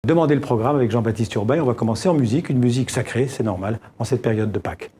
Demandez le programme avec Jean-Baptiste Urbain. On va commencer en musique, une musique sacrée, c'est normal, en cette période de Pâques.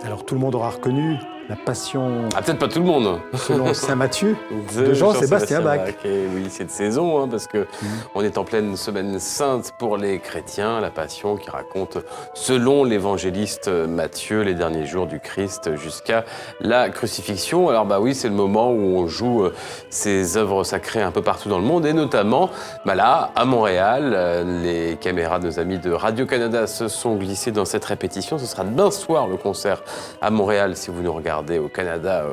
Alors tout le monde aura reconnu la Passion... Ah, peut-être pas tout le monde. Selon saint Matthieu, de Jean-Sébastien Bach. Et oui, c'est de saison, hein, parce que on est en pleine semaine sainte pour les chrétiens, la Passion qui raconte, selon l'évangéliste Matthieu, les derniers jours du Christ jusqu'à la crucifixion. Alors bah oui, c'est le moment où on joue ces œuvres sacrées un peu partout dans le monde, et notamment là, à Montréal. Les caméras de nos amis de Radio-Canada se sont glissées dans cette répétition. Ce sera demain soir le concert à Montréal, si vous nous regardez au Canada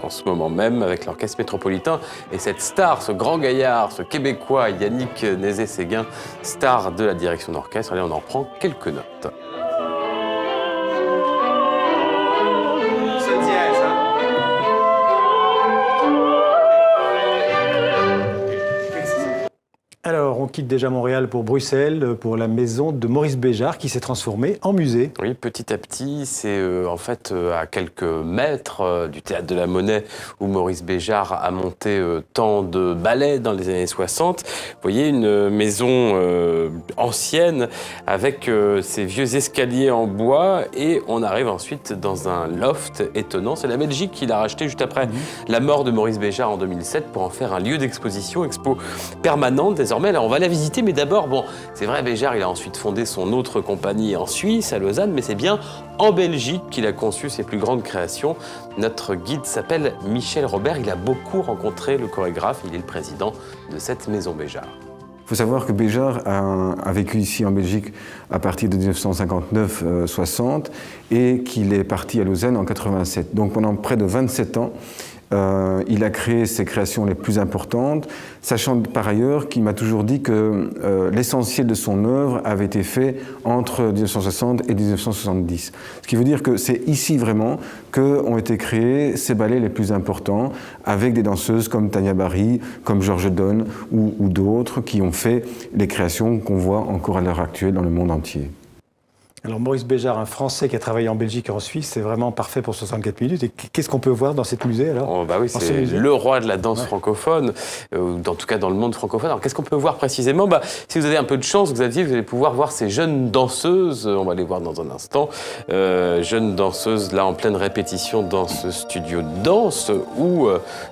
en ce moment même, avec l'Orchestre Métropolitain et cette star, ce grand gaillard, ce Québécois Yannick Nézet-Séguin, star de la direction d'orchestre. Allez, on en prend quelques notes. Alors, on quitte déjà Montréal pour Bruxelles, pour la maison de Maurice Béjart, qui s'est transformée en musée. Oui, petit à petit, c'est en fait à quelques mètres du Théâtre de la Monnaie, où Maurice Béjart a monté tant de ballets dans les années 60. Vous voyez, une maison ancienne, avec ces vieux escaliers en bois, et on arrive ensuite dans un loft étonnant. C'est la Belgique qui l'a racheté juste après la mort de Maurice Béjart en 2007, pour en faire un lieu d'exposition, expo permanente désormais. Alors on va la visiter, mais d'abord, bon, c'est vrai, Béjart, il a ensuite fondé son autre compagnie en Suisse, à Lausanne, mais c'est bien en Belgique qu'il a conçu ses plus grandes créations. Notre guide s'appelle Michel Robert, il a beaucoup rencontré le chorégraphe, il est le président de cette maison Béjart. Il faut savoir que Béjart a vécu ici en Belgique à partir de 1959-60 et qu'il est parti à Lausanne en 87. Donc pendant près de 27 ans, il a créé ses créations les plus importantes, sachant par ailleurs qu'il m'a toujours dit que l'essentiel de son œuvre avait été fait entre 1960 et 1970. Ce qui veut dire que c'est ici vraiment qu'ont été créés ces ballets les plus importants, avec des danseuses comme Tania Barry, comme Georges Donne ou d'autres qui ont fait les créations qu'on voit encore à l'heure actuelle dans le monde entier. Alors Maurice Béjart, un Français qui a travaillé en Belgique et en Suisse, c'est vraiment parfait pour 64 minutes. Et qu'est-ce qu'on peut voir dans cette musée alors? Oh, bah oui, c'est le roi de la danse francophone, en tout cas dans le monde francophone. Alors qu'est-ce qu'on peut voir précisément? Si vous avez un peu de chance, vous allez pouvoir voir ces jeunes danseuses, on va les voir dans un instant, jeunes danseuses là en pleine répétition dans ce studio de danse où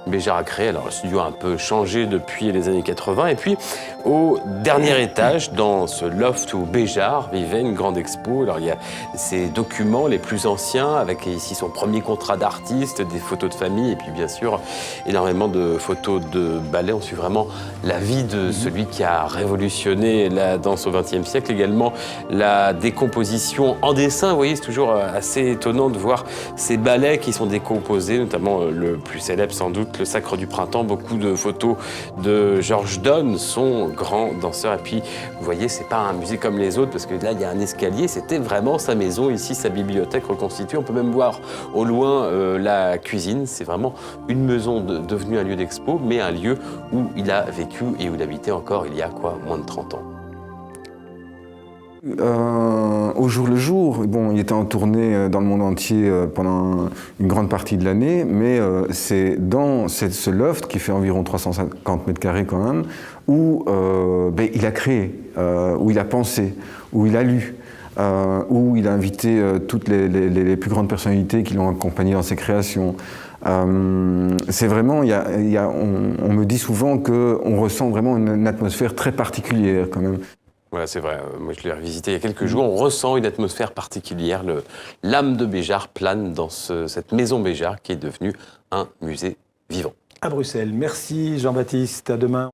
Béjart a créé. Alors le studio a un peu changé depuis les années 80, et puis au dernier étage, dans ce loft où Béjart vivait, une grande expo. Alors il y a ces documents les plus anciens, avec ici son premier contrat d'artiste, des photos de famille, et puis bien sûr énormément de photos de ballet. On suit vraiment la vie de celui qui a révolutionné la danse au XXe siècle, également la décomposition en dessin. Vous voyez, c'est toujours assez étonnant de voir ces ballets qui sont décomposés, notamment le plus célèbre sans doute, le Sacre du Printemps. Beaucoup de photos de Georges Donne, son grand danseur. Et puis vous voyez, c'est pas un musée comme les autres, parce que là il y a un escalier. C'était vraiment sa maison, ici sa bibliothèque reconstituée. On peut même voir au loin la cuisine. C'est vraiment une maison devenue un lieu d'expo, mais un lieu où il a vécu et où il habitait encore il y a moins de 30 ans. Au jour le jour, bon, il était en tournée dans le monde entier pendant une grande partie de l'année, mais c'est dans ce loft qui fait environ 350 mètres carrés quand même, où il a créé, où il a pensé, où il a lu. Où il a invité toutes les plus grandes personnalités qui l'ont accompagné dans ses créations. C'est vraiment, on me dit souvent qu'on ressent vraiment une atmosphère très particulière quand même. Voilà, c'est vrai. Moi, je l'ai revisité il y a quelques jours. On ressent une atmosphère particulière. L'âme de Béjart plane dans cette maison Béjart qui est devenue un musée vivant. À Bruxelles. Merci Jean-Baptiste. À demain.